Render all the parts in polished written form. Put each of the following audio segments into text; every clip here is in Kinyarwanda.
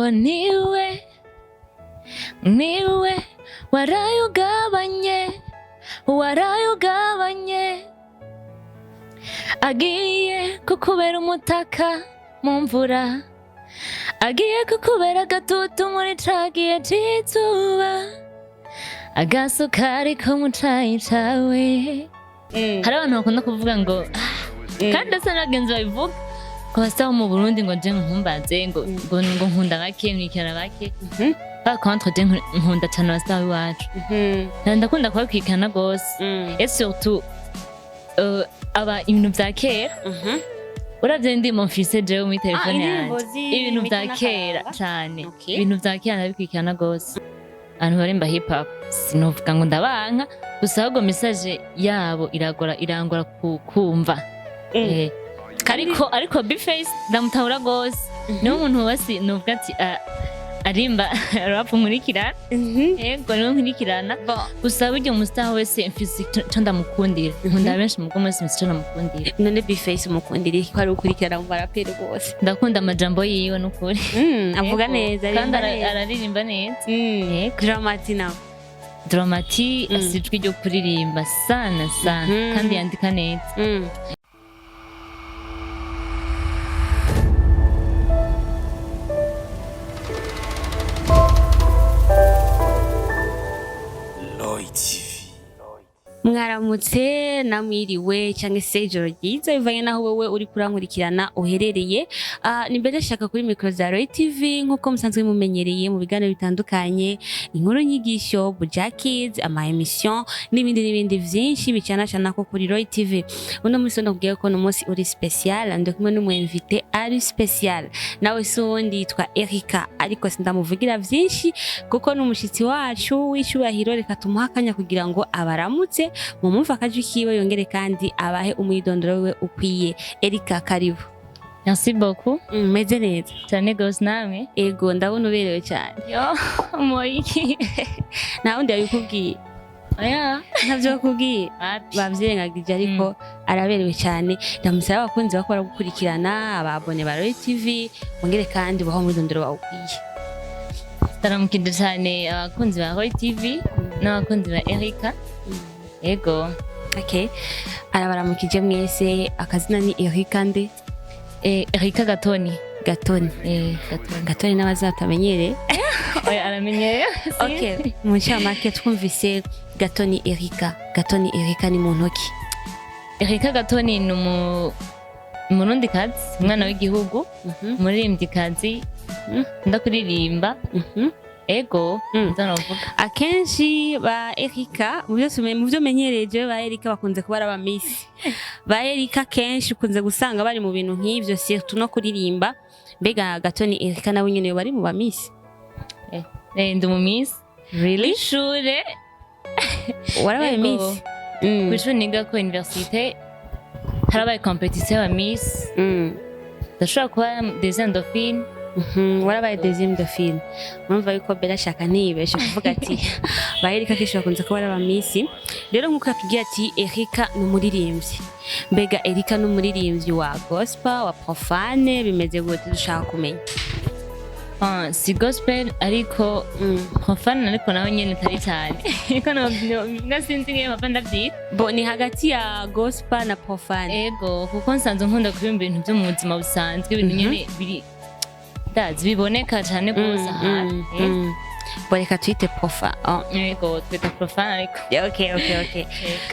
uwo niwe warayugabanye agiye kukubera umutaka mu mvura agiye kukubera agatutu muri cagiye c'izuba agasukari ko mu cayi cawe. Hari abantu bakunda kuvuga ngo kandi asa n'abagenzi babivuga ko basaho mu Burundi ngo je nkumbaze ngo nkunda bake nkikana bake par contre je nkunda cyane abasaho iwacu ndakunda kubakwikana gose et surtout aba ibintu vya kera uravye ndimo mfise jewe muri telefone yanje ibintu vya kera cyane ibintu vya kera ndabikwikana gose abantu barimba hip hop sinovuga ngo ndabanka gusa ahubwo message yabo irangora kumva ariko Bface ndamutahura gose niwe umuntu wasi novuga ati arimba rap nkurikirana yego niwe nkurikirana gusa buryo umustar wese mfise cyo ndamukundira nkunda benshi mugo mwese mfise cyo ndamukundira. None Bface umukundira ko ari ukurikirana mu baraperi gose ndakunda amajambo yiwe n'ukuri avuga neza kandi araririmba neza Dramati asijwe ryo kuririmba sana kandi yandika neza. Mwaramutse namwiriwe cyangwa se ijoro ryiza bivanye naho wewe uri kurankurikirana uherereye. Ni mbere shaka kuri micro za Roy TV nkuko musanzwe mumenyereye mu biganiro bitandukanye, inkuru nyigisho, Bujakids, ama emission n'ibindi vyinshi bicana ko kuri Roy TV. Uno munsi ndakubwiye ko no munsi uri special andi kumwe n'umu invité ari special. Nawe sundi yitwa Abica ariko sindamuvugira vyinshi kuko n'umushitsi wacu w'icubahiro reka tumuhakanya kugira ngo abaramutse mumumva akajwi kiwe yongere kandi abahe umwidondoro we ukwiye. Abica karibu. Merci beaucoup. Meze neza cyane gose namwe. Ego ndabona uberewe cyane. Yo moyiki na undi yabikubwiye ntavyo bakubwiye bavyirengagije ariko araberewe cyane. Ndamusaba abakunzi bakora gukurikirana ababone ba Roy TV bongere kandi baho umwidondoro wawe ukwiye. Taramukinde cyane abakunzi ba Roy TV n'abakunzi ba Abica. Ego. Okay. Arabaramukije mwese akazina ni Abica nde? Abica Gatoni. Gatoni n'abazatamenyere. Oya aramenyere. Okay. Mu ncamake twumvise Gatoni Abica. Gatoni Abica ni muntu ki? Abica Gatoni ni umurundi kazi, umwana w'igihugu, umuririmbyi kazi, ndakuririmba. Ego, ndanavuga. Akenshi ba Abica mu byo menyereje ba Abica bakunze kuba aba Miss. Ba Abica kenshi ukunze gusanga bari mu bintu nk'ivyo surtout no kuririmba. Mbega Gatoni Abica nawe nyene bari mu ba Miss. Ndi mu Miss. Really? Ishure. Warabaye Miss. Kw'ishure niga ko université harabaye competition ya Miss. Ndashobora kuba deuxième dauphine. Warabaye deuxième dauphine. Mumva yuko bela shaka nibeshe kuvuga ati ba Abica kesho bakunze kuba aba Miss. Rero nkuko yakubwiye ati Abica n'umuririmbyi. Mbega Abica n'umuririmbyi wa gospel wa profane bimeze gute dushaka kumenya? Si gospel ariko profane ariko nawe nyene tari cyane. Ariko nasinzi ngiye mapanda byita. Bo ni hagati ya gospel na profane. Ego kuko nsanzwe nkunda kuririmba ibintu byo mu buzima busanzwe ibintu nyene biri biboneka cyane gose ahari. Boreka twite profa. Ego twita profane ariko. Okay.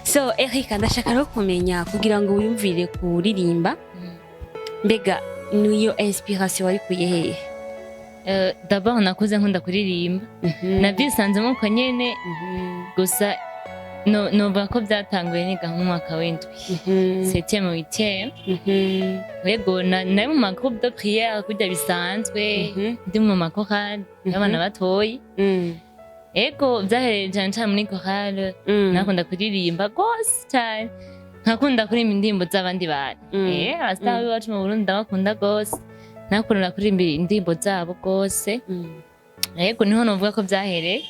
So Abica ndashaka no kumenya kugira ngo wiyumvire kuririmba. Mbega niyo inspiration wari kuyehe? D'abord nakuze nkunda kuririmba. Nabyisanzemo ko nyene gusa novuga ko byatanguye niga mu mwaka w'indwi 7e 8e. Yego nari mu ma groupe de prière kujya bisanzwe ndi mu makorali y'abana batoyi. Yego byahereje cyane muri chorale nakunda kuririmba gose cyane nkakunda kuririmba indirimbo z'abandi bantu. Abastar bacu mu Burundi ndabakunda gose nakunda kuririmba indirimbo zabo gose. Yego niho novuga ko byahereye.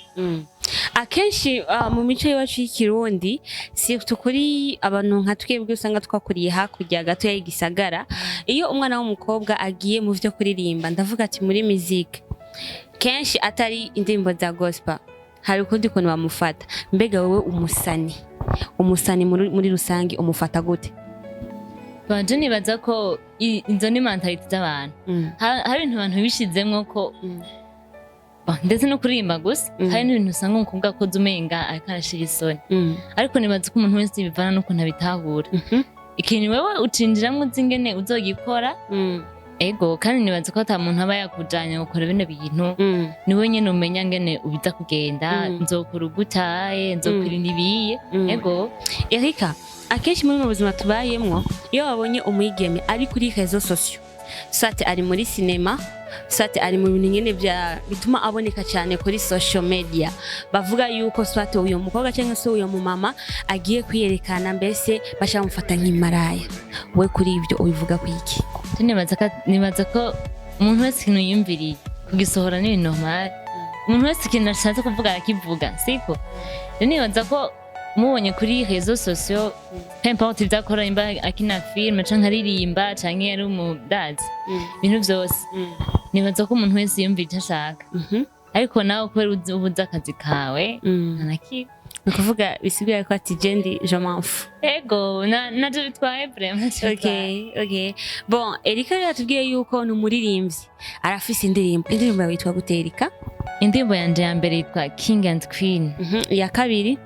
Akenshi mu mico yacu y'ikirundi surtout kuri abantu nka twebwe usanga twakuriye hakurya gato ya Gisagara, iyo umwana w'umukobwa agiye mu byo kuririmba ndavuga ati muri musique kenshi atari indirimbo za gospel hari ukundi kuntu bamufata mbega wowe umusani muri rusangi umufata gute? Banje nibaza ko izo ni mentality z'abantu hari ibintu abantu bishizemwo ko ndetse no kuririmba gusa hari n'ibintu usanga umukobwa akoze umenga akarashira isoni ariko nibaza ko umuntu wese bivana n'ukuntu abitahura ikintu wewe ucinjiramwo uzi ingene uzogikora ego kandi nibaza ko ata muntu aba yakujanye gukora bino bintu niwe nyene umenya ngene ubiza kugenda nzokora ugutaye nzokwirinda ibiye ego. Erika, akenshi muri mu buzima tubayemwo iyo wabonye umwigeme ari kuri réseaux sociaux soit ari muri cinema soit ari mu bintu nyene bituma aboneka cyane kuri social media bavuga yuko soit uyo mukobwa cyangwa se uyo mumama agiye kwiyerekana mbese bashamufata nk'imaraya, we kuri ibyo ubivuga kwiki? nibaza ko umuntu wese ikintu yumviriye kugisohora ni normal, umuntu wese ikintu ashatse kuvuga akivuga siko. Nibaza ko mubonye kuri réseaux sociaux peu importe ivyakora imba akina film canke aririmba canke ari umudazi ibintu vyose nibaza ko umuntu wese yumvira icyo ashaka ariko nawe kubera ubuze akazi kawe ntanakiko ni ukuvuga bisigura ko ati jendi je m'en fous. Ego naje bitwaye vraiment. Okay. Bon, Erika yatubwiye yuko ni umuririmbyi arafise indirimbo yawe yitwa gute Erika? Indirimbo yanje ya mbere yitwa King and Queen. Ya kabiri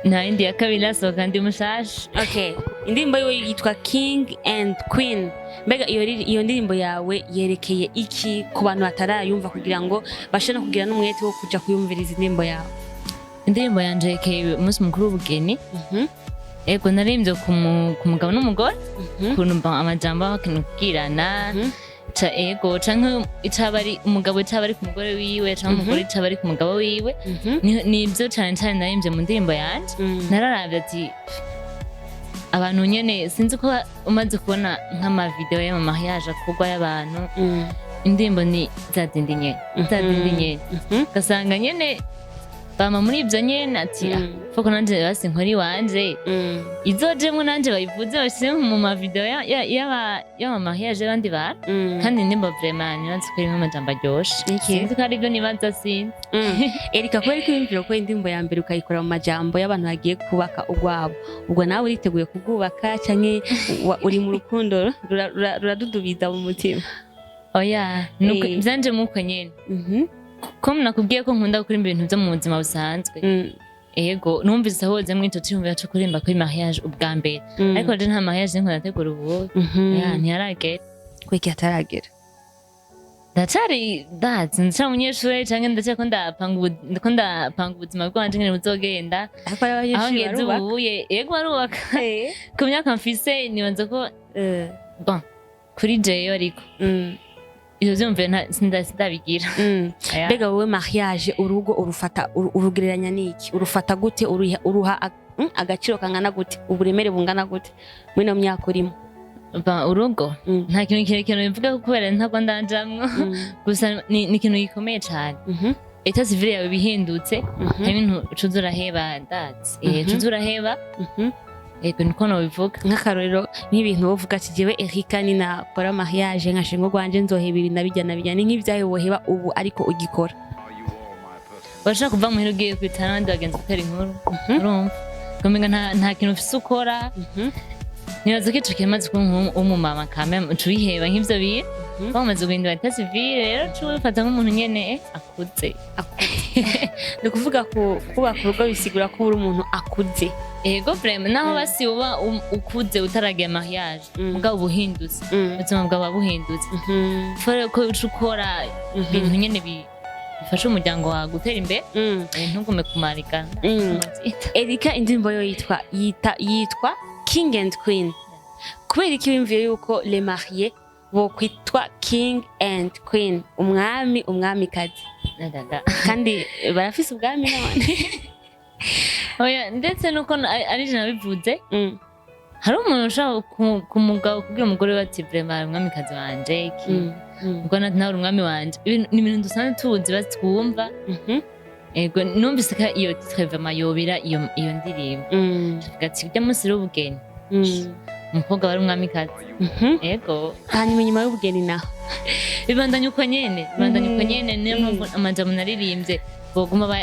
na indi ya kabiri nasohoka ndi mushasha. Okay, indirimbo yiwe yitwa King and Queen. Mbega iyo ndirimbo yawe yerekeye iki ku bantu batarayumva kugira ngo bashe no kugira n'umwete wo kuja kuyumviriza indirimbo yawe? Indirimbo yanje yerekeye umunsi mukuru w'ubugeni. Ego naririmbye ku mugabo n'umugore kuntu amajambo akintu kubwirana ego canke icabari umugabo icabari ku mugore wiwe canke umugore icabari ku mugabo wiwe nivyo cane cane naririmbye mu ndirimbo yanje. Nararavye ati abantu nyene sinzi ko umaze kubona nk'ama video ya mariage akorwa y'abantu indirimbo ni zadindi nyene gasanga nyene bama muri ivyo nyene ati foko nanje basi nkori wanje izojemwe nanje bayivuze bashire mu ma video ya mariage y'abandi bantu kandi ndimbo vraiment nibaza ko irimo amajambo aryoshe sinzi ko ari byo nibaza sinzi. Erika kubera ko imviro ko indirimbo ya mbere ukayikora mu majambo y'abantu bagiye kubaka ugwabo ubwo nawe uriteguye kugubaka canke uri mu rukundo ruradudubiza mu mutima? Oya nuko byanje muko nyene ko nakubwiye ko nkunda gukora ibintu byo mu buzima busanzwe. Ego numvise hoze mwito cyumvira cyo kurimba kuri mariage ubwa mbere ariko je nta mariage nko nategura ubu ntiyaragera. Kweki ataragera ndacari nca umunyeshuri canke ndace ko ndapanga ubuzima bwanje ngene buzogenda aho ngeze ubuye. Ego arubaka ku myaka mfise nibanza ko bon kuri jeyo ariko iyo vyumvira sindabigira. Mbega wowe mariage urugo urugereranya niki? Urufata gute? Uruha agaciro kangana gute? Uburemere bungana gute muri no myaka urimo? Urugo nta kintu kirekire bivuga kubera ntabwo ndanjamwo gusa ni ikintu gikomeye cyane. Eta civile yawe bihindutse ibintu cuzura heba cuzura heba. Ego niko no bivuga nk'akarorero nk'ibintu wovuga ati jewe Erika ni nakora mariage nkashingo gwanje nzoheba ibi nabijya ni nk'ivyaye woheba ubu ariko ugikora. Bashaka kuva mu hero ugiye kwitana n'abandi bagenzi gutera inkuru urumva kumenga nta kintu ufise ukora. Nibaza ko ico kimaze kuba umumama kame ucuyiheba nk'ivyo biye bamaze guhindura eta civile rero cubifata nk'umuntu nyene akuze. Ni ukuvuga kubaka urugo bisigura ko uri umuntu akuze. Ego vraiment naho basi uba ukuze utaragiye mariage mugabo buhindutse ubuzima bwawe buhindutse fore ko ucukora ibintu nyene bifasha umuryango wawe gutera imbere ntugume kumarika. Erika indirimbo yo yitwa King and Queen. Kubera iki wimviye yuko les mariés bo kwitwa King and Queen umwamikazi kandi barafise ubwami none? Oya ndetse nuko ari je nabivuze hari umuntu ushaka kumugabo kubwira umugore bati vraiment umwamikazi wanje iki ubwo nawe umwami wanje ni ibintu dusanzwe tuzi batwumva. Ego numvise ko iyo titre vraiment yobira iyo ndirimbo ati ujya munsi r'ubugeni umukobwa wari umwamikazi. Ego hanyuma nyuma y'ubugeni naho bibandanya uko nyene niyo mpamvu amajambo naririmbye boguma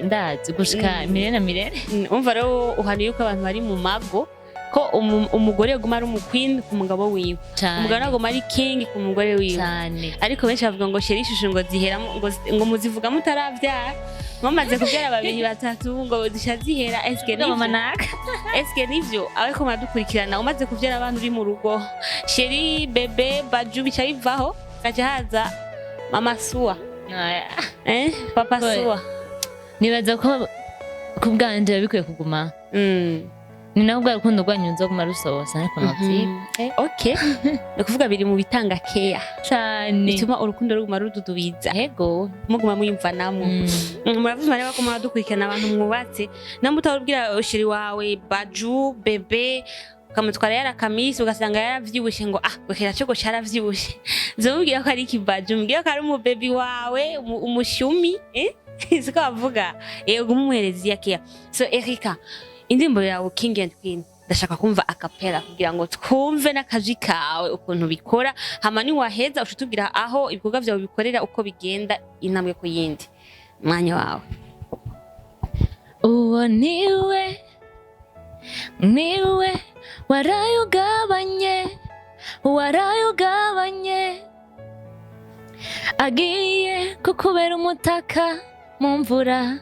ndazi gushika mirere na mirere. Umva rero uhaniye uko abantu bari mu mago ko umugore aguma ari umuqueen ku mugabo wiwe, umugabo aguma ari king ku mugore wiwe cyane. Ariko benshi bavuga ngo sheri ishusho ngo zihera ngo muzivuga mutaravyara, mumaze kubyara babiri batatu ngo zishazihera. Eske nivyo ariko muradukurikirana umaze kuvyara abantu uri mu rugo sheri bebe baju bica bivaho kaja haza mama suwa papa suwa. Nibaza ko kubwanje bikwiye kuguma ni naho bwa rukundo rwanyu nzoguma rusohosa ariko navyiga. Okay no kuvuga biri mu bitanga care cyane bituma urukundo ruguma rududubiza. Ego muguma mwimva namwe muravuze mareba ko muradukurikirana abantu mwubatse namwe utawubwira sheri wawe baju bebe ukamutwara yara kamisi ugasanga yaravyibushe ngo gukera cyo cyaravyibushe zomubwira ko ari ikibaju mbwira ko ari umubebi wawe umushumi siko bavuga gumuhereza care. So Erika, indirimbo yawe King and Queen ndashaka kumva acapella kugira ngo twumve n'akazi kawe ukuntu bikora, hama ni waheza ushutubwira aho ibikorwa byawe bikorera uko bigenda intambwe ku yindi. Mwanya wawe. Uwo niwe warayugabanye agiye kukubera umutaka mu mvura,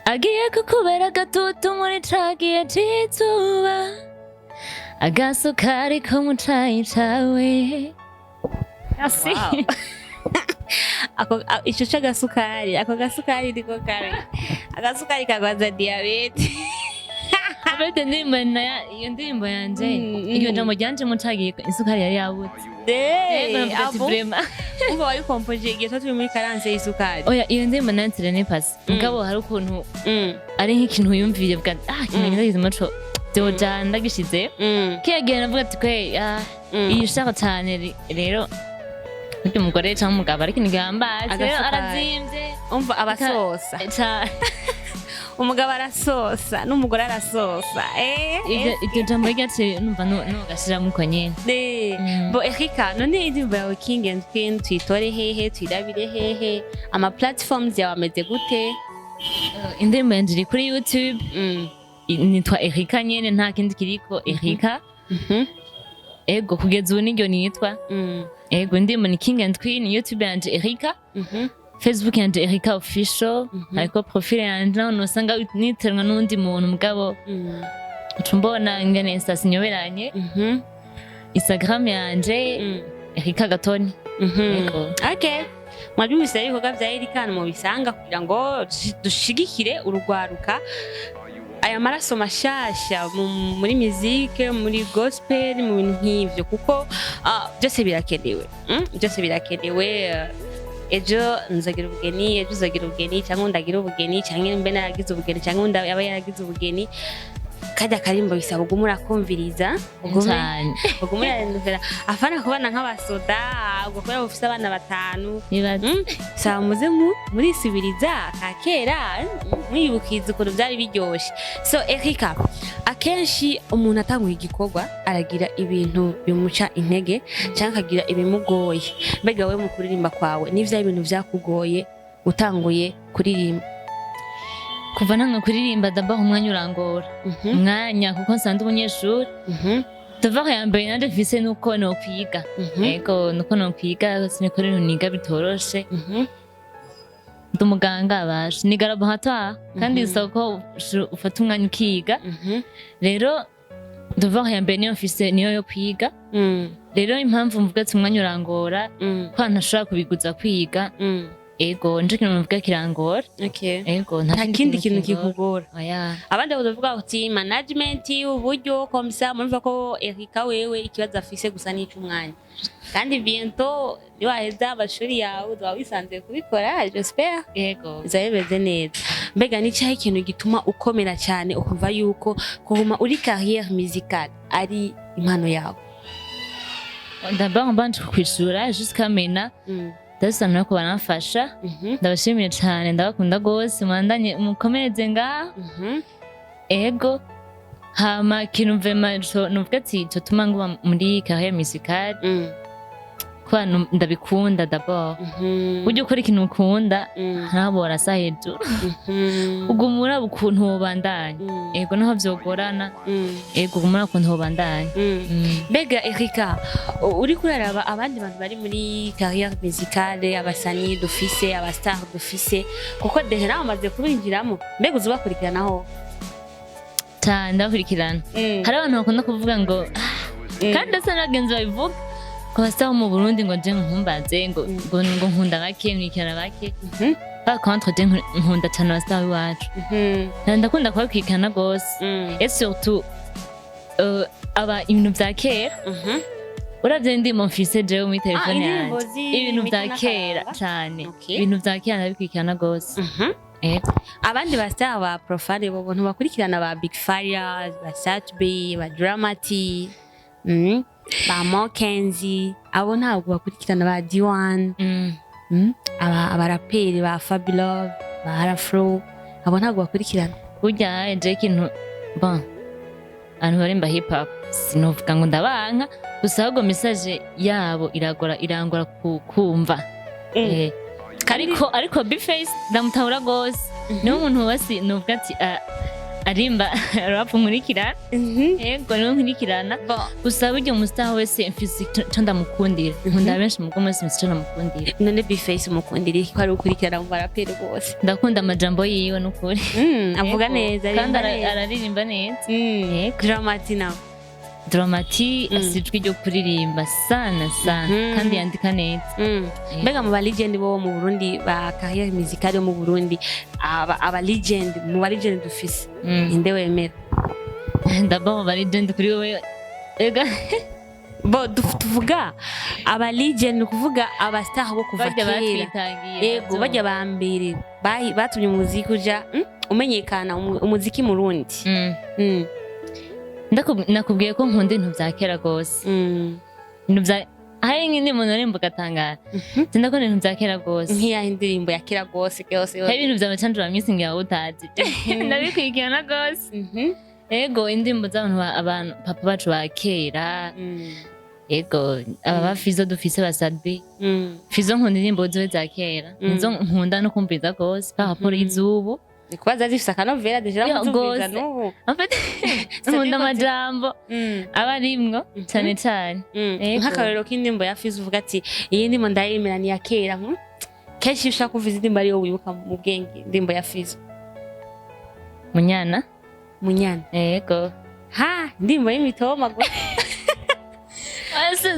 agiye kukubera agatutu muri cagiye c'izuba, agasukari ko mu cayi cawe. Ico c'agasukari, ako gasukari niko kare, agasukari kagwaza diabete. Abete iyo ndirimbo yanje iyo jambo ryanje mu cagiye isukari yari yabutse. Umva wayikompoje igihe turi muri karanse y'isukari. Oya iyo ndirimbo nantire ne pasi mugabo hari ukuntu ari nk'ikintu yumviye bwa kintu yagize umuco byoja ndagishize kiyagiye navuga ati kwe iyi shaka cyane rero undi mugore cyangwa umugabo ariko nigambaze arazimvye. Umva abasosa umugabo arasosa n'umugore arasosa iryo jambo ryaciye numva nogashiramo uko nyene. Bo Erika, none indirimbo yawe King and Queen tuyitore hehe tuyirabire hehe, ama platforms yawe ameze gute? Indirimbo yanje iri kuri YouTube nitwa Erika nyene nta kindi kiriko Erika. Ego kugeza ubu niryo nitwa. Ego indirimbo ni King and Queen, YouTube yanje Erika, Facebook yanje Erika official, ariko profile yanje naho nosanga niterwa n'undi muntu mugabo ucumbona ingene Insta sinyoberanye. Instagram yanje Erika Gatoni. Okay, mwabyumvise ibikorwa bya Erika mu bisanga kugira ngo dushigikire urugwaruka aya maraso mashasha muri muzike muri gospel mu bintu nk'ivyo kuko byose birakenewe. Ejo nzagira ubugeni, ejo uzagira ubugeni cyangwa ndagira ubugeni cyangwa mbe naragize ubugeni cyangwa yaba yaragize ubugeni. Kajya karimbo bisaba ugumura kumviriza ugumura nduvera afana kubana nk'abasoda ugakora ufise abana batanu saba muze muri sibiriza kakera mwibukiza ukuntu byari biryoshe. So Erika, akenshi umuntu atangura igikorwa aragira ibintu bimuca intege cyangwa akagira ibimugoye. Mbega we mu kuririmba kwawe n'ivya ibintu vyakugoye utanguye kuririmba? Kuva nanga kuririmba d'abord umwanya urangora umwanya kuko nsanzwe umunyeshuri. Tuva ya mbere nanje Afise nuko no kwiga. Ego nuko no kwiga sinikore niga bitoroshe. Ndumuganga abashe niga laboratoire kandi isoko ufata umwanya ukiga. Rero tuva ya mbere niyo Afise niyo yo kwiga. Rero impamvu mvuga ati umwanya urangora kwa ntashobora kubiguza kwiga. Ego nje kintu mvuga kirangora. Ego nta kindi kintu kikugora. Abandi bavuga uti management uburyo komisa murumva ko Erika wewe ikibazo Afise gusa n'icumwanya kandi bientôt niwaheza amashuri yawe wawisanze kubikora j'espère. Ego bizabeze neza. Mbega ni cyahe ikintu gituma ukomera cyane ukumva yuko kuhuma uri carrière musicale ari impano yawe? D'abord mbanje kwishura jusqu'à maintenant Dasanzwe ko banafasha. Ndabashimira cyane ndabakunda gose mwandanye mukomereze nga. Ego hama kintu vraiment nuvuga ati cotuma nguba muri carrière musicale kwa ndabikunda d'abord ujye ukora ikintu ukunda ntabora sa hejuru ugumura ukuntu wobandanya ego naho vyogorana ego ugumura ukuntu wobandanya Mbega Erika uri kuraraba abandi bantu bari muri carrière musicale abasani dufise abastar dufise kuko deje nawe amaze kubinjiramo mbega uzubakurikiranaho cyane ndakurikirana hari abantu bakunda kuvuga ngo kandi asa nagenzi babivuga Kwasa mu Burundi ngo je nkumbaze ngo nkunda bake nkikana bake ba contre je nkunda cyane abastar iwacu ndakunda kubakwikana gose et surtout aba ibintu vya kera uravye ndi mon fils je mu telefone yanjye ibintu vya kera cyane ibintu vya kera ndabikwikana gose abandi bastar ba profile bo bontu bakurikirana ba Big Fire ba Satbe ba Dramati ba Mokenzi abo ntabwo bakurikirana ba D1 abaraperi ba Fabulous ba Afro abo ntabwo bakurikirana burya je kintu bon abantu barimba hip hop sinovuga ngo ndabanka gusa ahubwo message yabo irangora kumva ariko Bface ndamutahura gose niyo umuntu wese novuga ati arimba rap nkurikirana yego niyo nkurikirana gusa burya umustar wese mfise cyo ndamukundira nkunda benshi mu gomwe mfise cyo ndamukundira none Bface umukundira ko ari ukurikirana mu baraperi bose ndakunda amajambo yiwe n'ukuri avuga neza kandi araririmba neza Dramati nawe Dramati asijwe ryo kuririmba sana kandi yandika neza mbega mu ba legend bo mu Burundi ba carrière musicale mu Burundi aba legend mu ba legend dufise inde wemera d'abord ba legend kuri wewe ega bo tuvuga aba legend kuvuga aba star bo kuva kera yego bajya bambere batumye umuziki uja umenyekana umuziki mu Burundi nakubwiye ko nkunda ibintu vya kera gose ibintu vya hari nk'indirimbo narimbo gatangara ndakunda ibintu vya kera gose nk'iya indirimbo ya kera gose hari ibintu vya Chandra Missing ya utazi ndabikwikirana gose ego indirimbo z'abantu papa bacu ba kera ego aba Fizo dufise basadbi Fizo nkunda indirimbo ziwe za kera nizo nkunda no kumviriza gose pa rapport y'izubu Nikubaza zifise akanovera deje ramuzumviza n'ubu nkunda amajambo abarimwo cyane cyane nk'akarero k'indimbo ya Fizo uvuga ati iyi ndimbo ndayemera ni ya kera kenshi ushaka kuvuza indimbo ariyo wibuka mu bwenge indimbo ya Fizo Munyana yego indimbo y'imitoma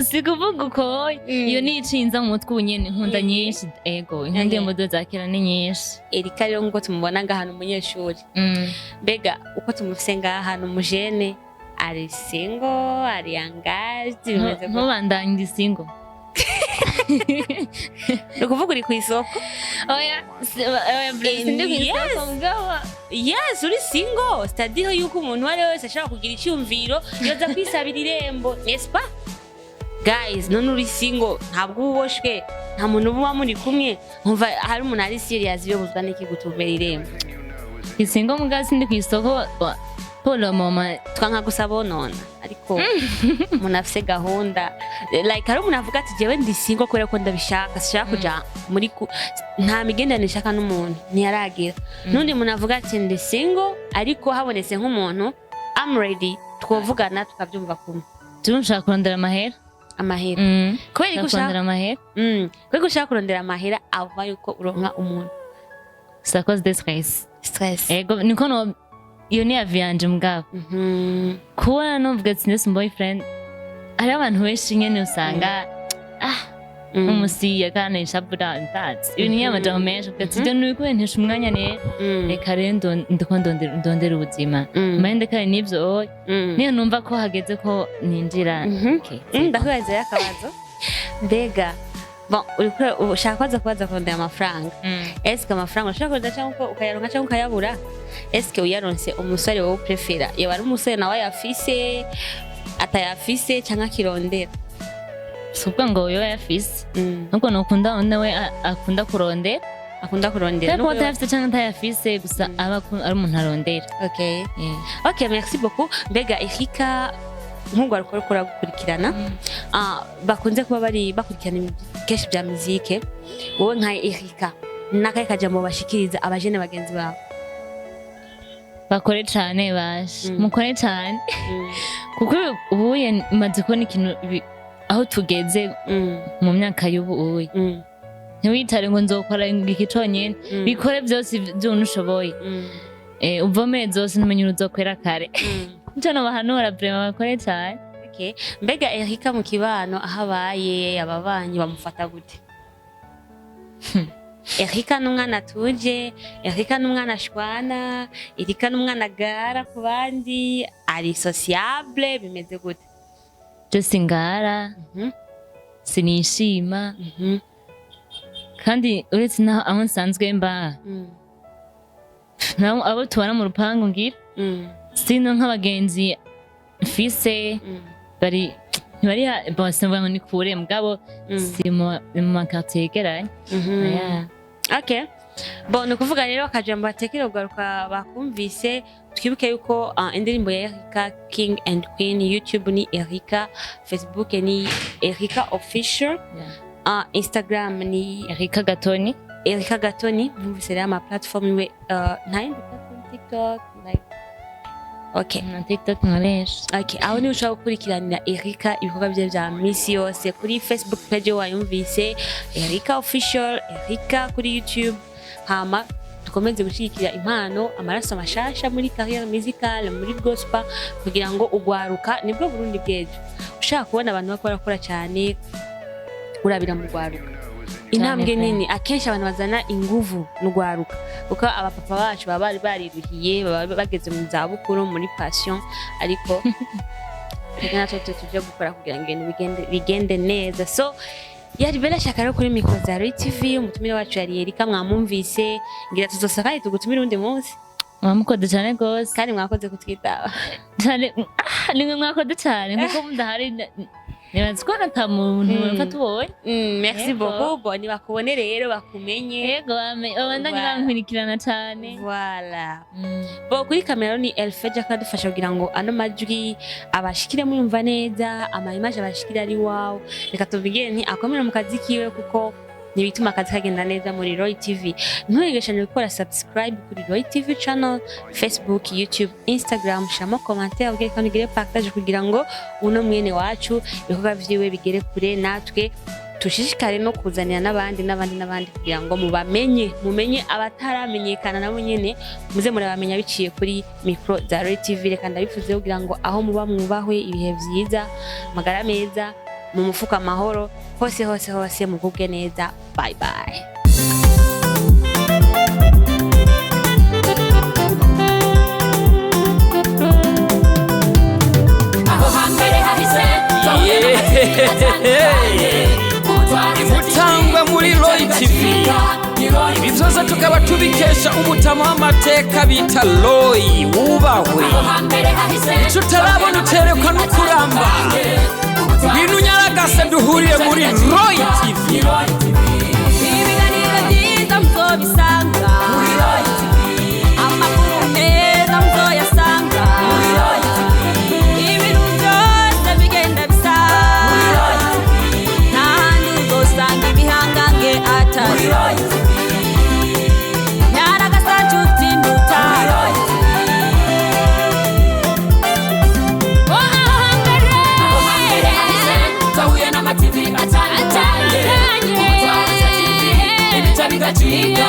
sikuvuga uko iyo nicinza mu mutwe unyene nkunda nyinshi ego indirimbo za kera ni nyinshi Erika rero ngo tumubona ngahantu umunyeshuri mbega uko tumufise ngahantu umujene ari single ari engaged bimeze ko nkubandanye ndi single ukuvuga uri ku isoko oya ndi ku isoko mugabo yes uri single c'est-à-dire yuko umuntu wari wese ashaka kugira icyumviro yoza kwisabira irembo n'est-ce pas guys none uri single ntabwo uboshwe nta muntu uba muri kumwe nkumva hari umuntu ari serious yo buzwa n'iki gutumbera irembo isingo mugasi ndi ku isoko polo mama twanka gusaba none ariko umuntu afise gahunda like hari umuntu avuga ati jewe ndi single kubera ko ndabishaka sishaka kuja muri nta migendane nshaka n'umuntu ntiyaragira n'undi muntu avuga ati ndi single ariko habonetse nk'umuntu I'm ready twovugana tukabyumva kumwe turunshaka kurondera amahera kubera ko ushaka kurondera amahera ava yuko uronka umuntu c'est à cause de stress ego niko no iyo ni avianje mugabo kubona novuga ati ndese boyfriend hari abantu benshi nyene usanga umusiya kandi shabura ntatsi ibintu y'amajambo menshi ati byo nuko ntesha umwanya ne reka rero ndondera ubuzima mpande kandi nivyo niyo numva ko hageze ko ninjira ndakubaza yakabazo mbega bon ushaka kubaza kurondera amafaranga eske amafaranga ushaka kurondera cyangwa ukayaronka cyangwa ukayabura eske uyaronse umusore wowe prefera yaba ari umusore nawe yafise atayafise cyangwa akirondera subwa ngo yo yafise nuko nokunda nawe akunda kurondera akunda kurondera nuko atafite cyangwa atayafise gusa aba ari umuntu arondera. Okay, merci beaucoup. Mbega Erika nk'ubwo ariko gukurikirana bakunze kuba bari bakurikirana kenshi bya muzike, wowe nka Erika nakaye kajambo bashikiriza abajene bagenzi bawe? Bakore cyane baje mukore cyane kuko ubuye maze kubona ikintu aho tugeze mu myaka y'ubu ubuye ntiwitare ngo nzokora iki cyonyine, bikore byose ibyo unushoboye, uvomere zose ntumenye uzokwera kare. Nicyo nabahanura vraiment bakore cyane. Mbega Erika mu kibano aho abaye ababanyi bamufata gute? Erika n'umwana atuje, Erika n'umwana ashwana, Erika n'umwana agara ku bandi, ari sociable, bimeze gute? Je singara, sinishima, kandi uretse naho aho nsanzwe mba naho abo tubana mu rupangu ngira sino nk'abagenzi mfise bari bose mvuga ngo ni kure mugabo si mu makartier yegeranye. Okay. Bon, nukuvuga rero akajambo batekera ugaruka bakumvise, twibuke yuko indirimbo ya Erika King and Queen, YouTube ni Erika, Facebook ni Erika Official, Instagram ni Erika Gatoni. Erika Gatoni, mvise rero ama platform we TikTok like na TikTok nkoresha. Aho ni ushaka gukurikiranira Erika ibikorwa bye bya misi yose kuri Facebook page wayumvise Erika Official, Erika kuri YouTube. Hama dukomeze gushigikira impano amaraso mashasha muri career musicale muri gospel kugira ngo ugwaruka nibwo Burundi bwejo. Ushaka kubona abantu bakora cyane urabira mu gwaruka. Intambwe nini akenshi abantu bazana inguvu n'ugwaruka kuko abapapa bacu baba bariruhiye bageze mu zabukuru muri passion, ariko reka natwe tuje gukora kugira ngo bigende neza. So yari bela shakara kuri mikro za TV, umutumire wacu yari Erika mwamumvise, ngira tuzosaka tugutumira undi munsi. Mwamukode cyane gose kandi mwakoze kutwitaba cyane. Nimwe mwakoze cyane kuko mudahari nibaza ko natamuntu mfatubonye. Merci beaucoup. Boni bakubone rero bakumenye. Yego babandanye bankurikirana cyane. Voilà. Bo kuri kamera ni Elfeja kadufasha kugira ngo ano majwi abashikire muyumva neza, ama image abashikira ari wow. Reka tubigire nti akomera mu kazi kiwe kuko nibituma akazi kagenda neza muri Roy TV. Nturegeshanye gukora subscribe kuri Roy TV channel, Facebook, YouTube, Instagram, shamo commentaire ubwire kandi ugire partage kugira ngo uno mwene wacu ibikorwa vyiwe bigere kure, natwe tushishikare no kuzanira n'abandi kugira ngo mumenye abataramenyekana nabo nyene muze murabamenya biciye kuri micro za Roy TV. Reka ndabifuze kugira ngo aho muba mwubahwe ibihe vyiza, magara meza, mu mufuka amahoro, hose mugubwe neza. Bye bye. Imutangwa muri Roy TV, ibi byose tukaba tubikesha umutama w'amateka bita Roy. Wubahwe icyo utarabona uterekwa no kuramba, ngwino unyaragase duhuriye muri Roy TV. Ibiganiro byiza muzobisanga muri Roy TV, amakuru meza muzoyasanga muri Roy TV, ibintu byose bigenda bisa muri Roy TV, n'ahandi uzosanga ibihangange atari muri Roy TV, nyaragasa cy'utsinduta muri Roy TV. Bigacika,